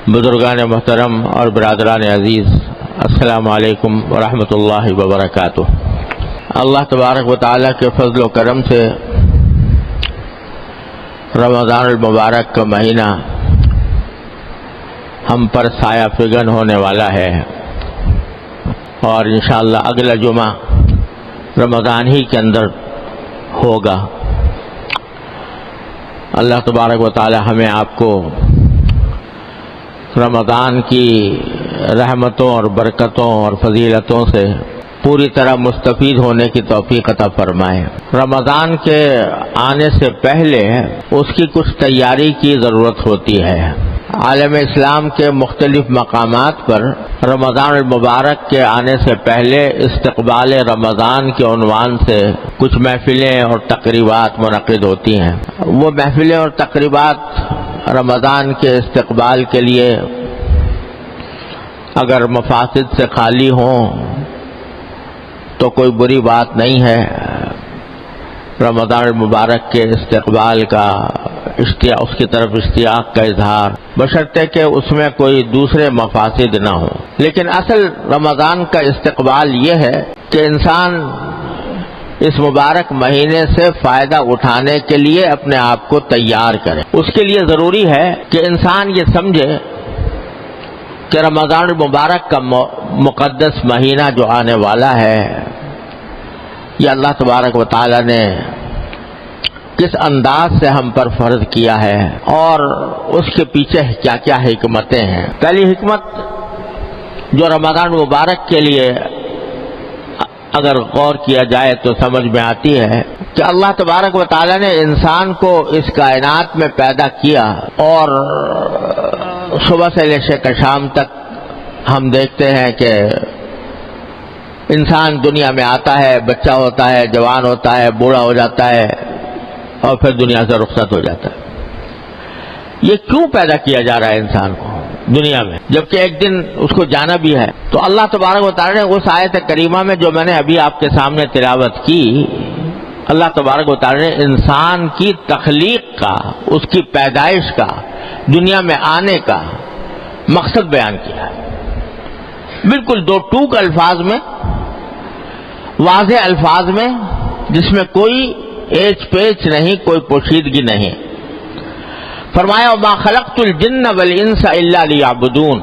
بزرگان محترم اور برادران عزیز، السلام علیکم ورحمۃ اللہ وبرکاتہ۔ اللہ تبارک و تعالیٰ کے فضل و کرم سے رمضان المبارک کا مہینہ ہم پر سایہ فگن ہونے والا ہے، اور انشاءاللہ اگلا جمعہ رمضان ہی کے اندر ہوگا۔ اللہ تبارک و تعالی ہمیں آپ کو رمضان کی رحمتوں اور برکتوں اور فضیلتوں سے پوری طرح مستفید ہونے کی توفیق عطا فرمائے۔ رمضان کے آنے سے پہلے اس کی کچھ تیاری کی ضرورت ہوتی ہے۔ عالم اسلام کے مختلف مقامات پر رمضان المبارک کے آنے سے پہلے استقبال رمضان کے عنوان سے کچھ محفلیں اور تقریبات منعقد ہوتی ہیں۔ وہ محفلیں اور تقریبات رمضان کے استقبال کے لیے اگر مفاسد سے خالی ہوں تو کوئی بری بات نہیں ہے۔ رمضان المبارک کے استقبال کا اس کی طرف اشتیاق کا اظہار، بشرطے کہ اس میں کوئی دوسرے مفاسد نہ ہوں۔ لیکن اصل رمضان کا استقبال یہ ہے کہ انسان اس مبارک مہینے سے فائدہ اٹھانے کے لیے اپنے آپ کو تیار کرے۔ اس کے لیے ضروری ہے کہ انسان یہ سمجھے کہ رمضان المبارک کا مقدس مہینہ جو آنے والا ہے، یہ اللہ تبارک و تعالی نے کس انداز سے ہم پر فرض کیا ہے اور اس کے پیچھے کیا کیا حکمتیں ہیں۔ پہلی حکمت جو رمضان مبارک کے لیے اگر غور کیا جائے تو سمجھ میں آتی ہے کہ اللہ تبارک و تعالی نے انسان کو اس کائنات میں پیدا کیا، اور صبح سے لے کر شام تک ہم دیکھتے ہیں کہ انسان دنیا میں آتا ہے، بچہ ہوتا ہے، جوان ہوتا ہے، بوڑھا ہو جاتا ہے اور پھر دنیا سے رخصت ہو جاتا ہے۔ یہ کیوں پیدا کیا جا رہا ہے انسان کو دنیا میں، جبکہ ایک دن اس کو جانا بھی ہے؟ تو اللہ تبارک و تعالی نے اس آیت کریمہ میں جو میں نے ابھی آپ کے سامنے تلاوت کی، اللہ تبارک و تعالی نے انسان کی تخلیق کا، اس کی پیدائش کا، دنیا میں آنے کا مقصد بیان کیا ہے۔ بالکل دو ٹوک الفاظ میں، واضح الفاظ میں، جس میں کوئی ایچ پیچ نہیں، کوئی پوشیدگی نہیں۔ فرمایا وَمَا خَلَقْتُ الْجِنَّ وَالْإِنسَ إِلَّا لِيَعْبُدُونَ،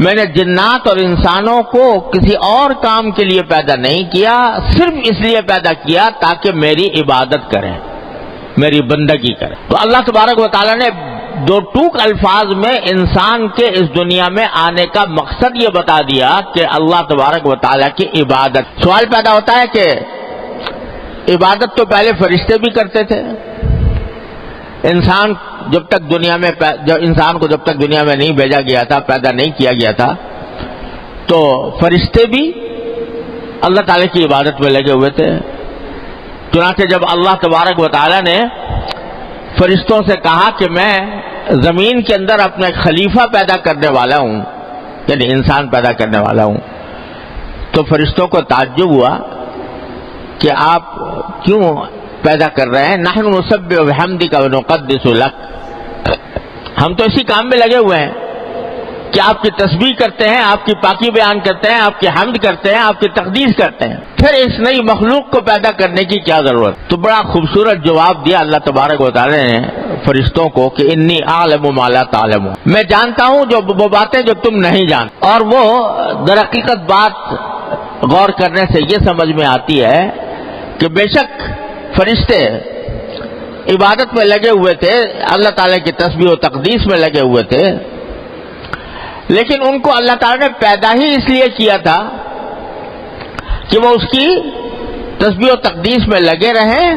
میں نے جنات اور انسانوں کو کسی اور کام کے لیے پیدا نہیں کیا، صرف اس لیے پیدا کیا تاکہ میری عبادت کریں، میری بندگی کریں۔ تو اللہ تبارک و تعالیٰ نے دو ٹوک الفاظ میں انسان کے اس دنیا میں آنے کا مقصد یہ بتا دیا کہ اللہ تبارک و تعالیٰ کی عبادت۔ سوال پیدا ہوتا ہے کہ عبادت تو پہلے فرشتے بھی کرتے تھے، انسان کو جب تک دنیا میں نہیں بھیجا گیا تھا، پیدا نہیں کیا گیا تھا، تو فرشتے بھی اللہ تعالیٰ کی عبادت میں لگے ہوئے تھے۔ چنانچہ جب اللہ تبارک و تعالیٰ نے فرشتوں سے کہا کہ میں زمین کے اندر اپنا ایک خلیفہ پیدا کرنے والا ہوں، یعنی انسان پیدا کرنے والا ہوں، تو فرشتوں کو تعجب ہوا کہ آپ کیوں پیدا کر رہے ہیں؟ نحن نسبح بحمدک ونقدس لک، ہم تو اسی کام میں لگے ہوئے ہیں کہ آپ کی تسبیح کرتے ہیں، آپ کی پاکی بیان کرتے ہیں، آپ کی حمد کرتے ہیں، آپ کی تقدیس کرتے ہیں، پھر اس نئی مخلوق کو پیدا کرنے کی کیا ضرورت؟ تو بڑا خوبصورت جواب دیا اللہ تبارک و تعالی نے فرشتوں کو کہ انی اعلم ما لا تعلمون، میں جانتا ہوں وہ باتیں جو تم نہیں جانتے۔ اور وہ در حقیقت بات غور کرنے سے یہ سمجھ میں آتی ہے کہ بے شک فرشتے عبادت میں لگے ہوئے تھے، اللہ تعالیٰ کی تسبیح و تقدیس میں لگے ہوئے تھے، لیکن ان کو اللہ تعالیٰ نے پیدا ہی اس لیے کیا تھا کہ وہ اس کی تسبیح و تقدیس میں لگے رہیں۔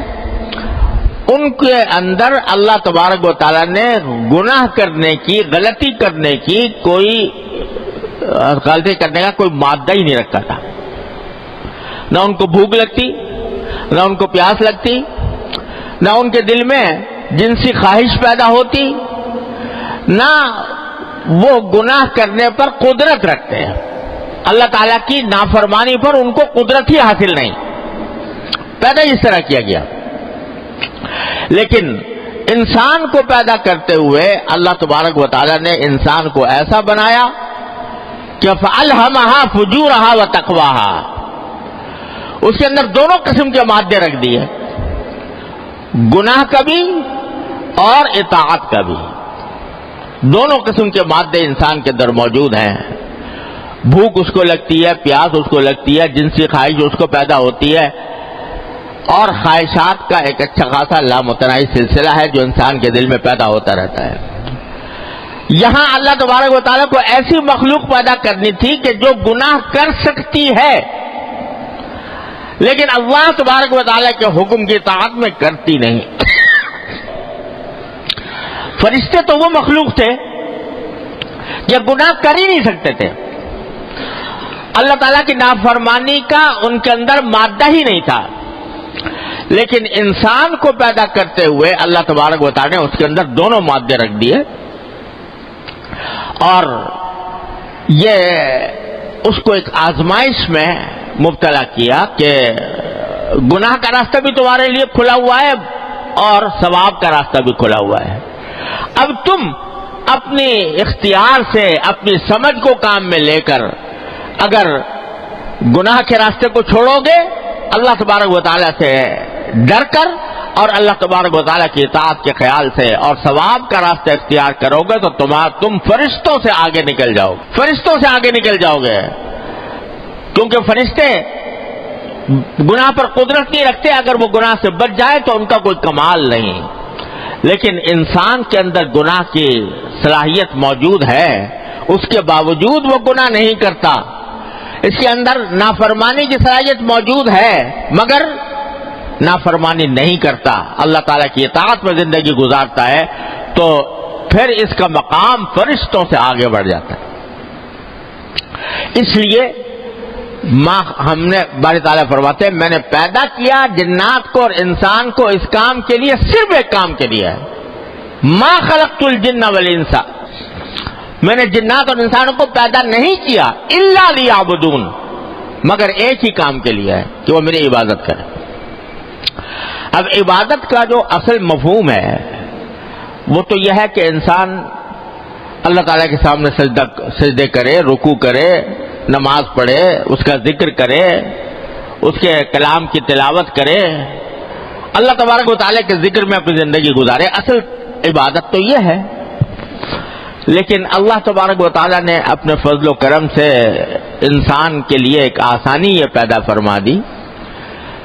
ان کے اندر اللہ تبارک و تعالیٰ نے گناہ کرنے کی، غلطی کرنے کی، غلطی کرنے کا کوئی مادہ ہی نہیں رکھا تھا۔ نہ ان کو بھوک لگتی، نہ ان کو پیاس لگتی، نہ ان کے دل میں جنسی خواہش پیدا ہوتی، نہ وہ گناہ کرنے پر قدرت رکھتے ہیں۔ اللہ تعالیٰ کی نافرمانی پر ان کو قدرت ہی حاصل نہیں، پیدا اس طرح کیا گیا۔ لیکن انسان کو پیدا کرتے ہوئے اللہ تبارک و تعالیٰ نے انسان کو ایسا بنایا کہ فَأَلْهَمَهَا فُجُورَهَا وَتَقْوَاهَا، اس کے اندر دونوں قسم کے مادے رکھ دیے، گناہ کا بھی اور اطاعت کا بھی، دونوں قسم کے مادے انسان کے اندر موجود ہیں۔ بھوک اس کو لگتی ہے، پیاس اس کو لگتی ہے، جنسی خواہش اس کو پیدا ہوتی ہے، اور خواہشات کا ایک اچھا خاصا لامتناہی سلسلہ ہے جو انسان کے دل میں پیدا ہوتا رہتا ہے۔ یہاں اللہ تبارک و تعالیٰ کو ایسی مخلوق پیدا کرنی تھی کہ جو گناہ کر سکتی ہے لیکن اللہ تبارک و تعالیٰ کے حکم کی اطاعت میں کرتی نہیں۔ فرشتے تو وہ مخلوق تھے کہ گناہ کر ہی نہیں سکتے تھے، اللہ تعالیٰ کی نافرمانی کا ان کے اندر مادہ ہی نہیں تھا، لیکن انسان کو پیدا کرتے ہوئے اللہ تبارک و تعالیٰ نے اس کے اندر دونوں مادے رکھ دیے، اور یہ اس کو ایک آزمائش میں مبتلا کیا کہ گناہ کا راستہ بھی تمہارے لیے کھلا ہوا ہے اور ثواب کا راستہ بھی کھلا ہوا ہے۔ اب تم اپنی اختیار سے اپنی سمجھ کو کام میں لے کر اگر گناہ کے راستے کو چھوڑو گے اللہ تبارک و تعالیٰ سے ڈر کر اور اللہ تبارک و تعالیٰ کی اطاعت کے خیال سے اور ثواب کا راستہ اختیار کرو گے تو تم فرشتوں سے آگے نکل جاؤ گے، فرشتوں سے آگے نکل جاؤ گے، کیونکہ فرشتے گناہ پر قدرت نہیں رکھتے، اگر وہ گناہ سے بچ جائے تو ان کا کوئی کمال نہیں، لیکن انسان کے اندر گناہ کی صلاحیت موجود ہے، اس کے باوجود وہ گناہ نہیں کرتا، اس کے اندر نافرمانی کی صلاحیت موجود ہے مگر نافرمانی نہیں کرتا، اللہ تعالیٰ کی اطاعت میں زندگی گزارتا ہے، تو پھر اس کا مقام فرشتوں سے آگے بڑھ جاتا ہے۔ اس لیے ہم نے باری تعالیٰ فرماتے ہیں میں نے پیدا کیا جنات کو اور انسان کو اس کام کے لیے، صرف ایک کام کے لیے ہے، ما خلقت الجن والانس، میں نے جنات اور انسانوں کو پیدا نہیں کیا الا لیعبدون، مگر ایک ہی کام کے لیے ہے کہ وہ میری عبادت کریں۔ اب عبادت کا جو اصل مفہوم ہے وہ تو یہ ہے کہ انسان اللہ تعالیٰ کے سامنے سجدے کرے، رکوع کرے، نماز پڑھے، اس کا ذکر کرے، اس کے کلام کی تلاوت کرے، اللہ تبارک و تعالیٰ کے ذکر میں اپنی زندگی گزارے، اصل عبادت تو یہ ہے۔ لیکن اللہ تبارک و تعالیٰ نے اپنے فضل و کرم سے انسان کے لیے ایک آسانی یہ پیدا فرما دی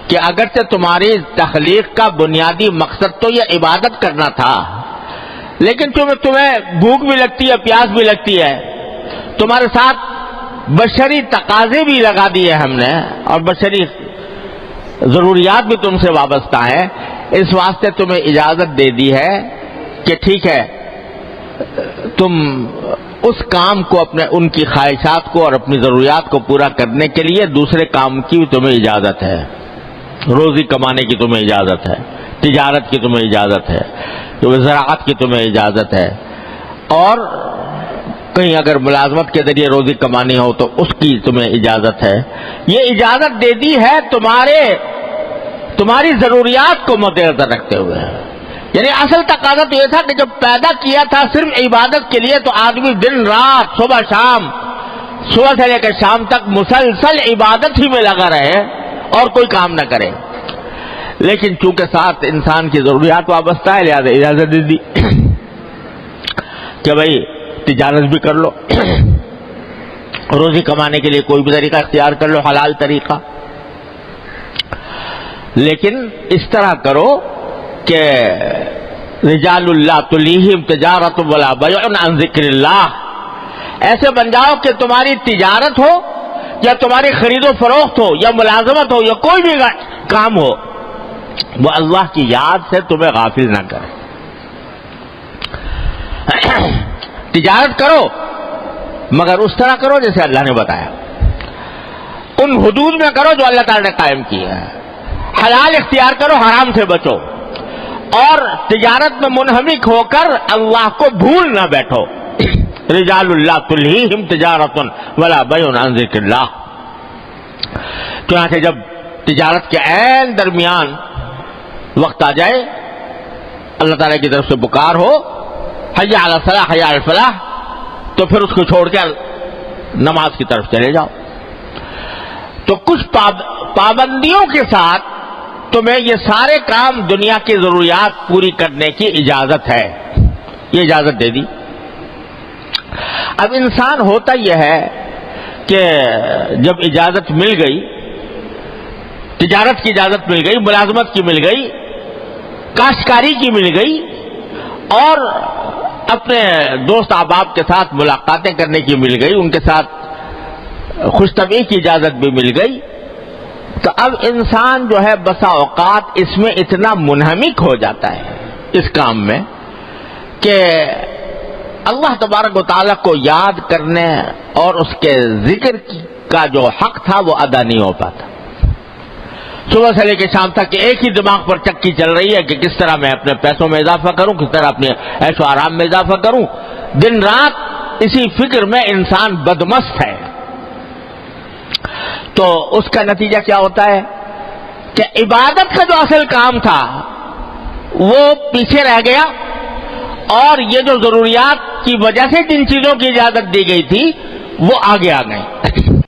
کہ اگرچہ تمہاری تخلیق کا بنیادی مقصد تو یہ عبادت کرنا تھا، لیکن تمہیں بھوک بھی لگتی ہے، پیاس بھی لگتی ہے، تمہارے ساتھ بشری تقاضے بھی لگا دیے ہم نے اور بشری ضروریات بھی تم سے وابستہ ہیں، اس واسطے تمہیں اجازت دے دی ہے کہ ٹھیک ہے تم اس کام کو ان کی خواہشات کو اور اپنی ضروریات کو پورا کرنے کے لیے دوسرے کام کی بھی تمہیں اجازت ہے، روزی کمانے کی تمہیں اجازت ہے، تجارت کی تمہیں اجازت ہے، زراعت کی تمہیں اجازت ہے، اور کہیں اگر ملازمت کے ذریعے روزی کمانی ہو تو اس کی تمہیں اجازت ہے۔ یہ اجازت دے دی ہے تمہاری ضروریات کو مد نظر رکھتے ہوئے، یعنی اصل تقاضا تو یہ تھا کہ جب پیدا کیا تھا صرف عبادت کے لیے تو آدمی دن رات صبح شام، صبح سے لے کر شام تک مسلسل عبادت ہی میں لگا رہے اور کوئی کام نہ کرے، لیکن چونکہ ساتھ انسان کی ضروریات وابستہ ہے لہذا اجازت دے دی کہ بھائی تجارت بھی کر لو، روزی کمانے کے لیے کوئی بھی طریقہ اختیار کر لو، حلال طریقہ، لیکن اس طرح کرو کہ رجال اللہ تلیہم تجارت ولا بیع عن ذکر اللہ، ایسے بن جاؤ کہ تمہاری تجارت ہو یا تمہاری خرید و فروخت ہو یا ملازمت ہو یا کوئی بھی کام ہو وہ اللہ کی یاد سے تمہیں غافل نہ کرے۔ تجارت کرو مگر اس طرح کرو جیسے اللہ نے بتایا، ان حدود میں کرو جو اللہ تعالی نے قائم کیا ہے، حلال اختیار کرو، حرام سے بچو، اور تجارت میں منہمک ہو کر اللہ کو بھول نہ بیٹھو۔ رجال اللہ تلہیہم تجارت ولا بیع عن ذکر اللہ، چنانچہ جب تجارت کے عین درمیان وقت آ جائے اللہ تعالیٰ کی طرف سے پکار ہو حی علی الصلاح حی علی الفلاح، تو پھر اس کو چھوڑ کے نماز کی طرف چلے جاؤ۔ تو کچھ پابندیوں کے ساتھ تمہیں یہ سارے کام دنیا کی ضروریات پوری کرنے کی اجازت ہے، یہ اجازت دے دی۔ اب انسان ہوتا یہ ہے کہ جب اجازت مل گئی، تجارت کی اجازت مل گئی، ملازمت کی مل گئی، کاشتکاری کی مل گئی، اور اپنے دوست احباب کے ساتھ ملاقاتیں کرنے کی مل گئی، ان کے ساتھ خوش طبعی کی اجازت بھی مل گئی، تو اب انسان جو ہے بسا اوقات اس میں اتنا منہمک ہو جاتا ہے اس کام میں کہ اللہ تبارک و تعالیٰ کو یاد کرنے اور اس کے ذکر کا جو حق تھا وہ ادا نہیں ہو پاتا۔ صبح سے لے کے شام تک ایک ہی دماغ پر چکی چل رہی ہے کہ کس طرح میں اپنے پیسوں میں اضافہ کروں، کس طرح اپنے عیش و آرام میں اضافہ کروں، دن رات اسی فکر میں انسان بدمست ہے۔ تو اس کا نتیجہ کیا ہوتا ہے کہ عبادت کا جو اصل کام تھا وہ پیچھے رہ گیا، اور یہ جو ضروریات کی وجہ سے جن چیزوں کی اجازت دی گئی تھی وہ آگے آ گئی۔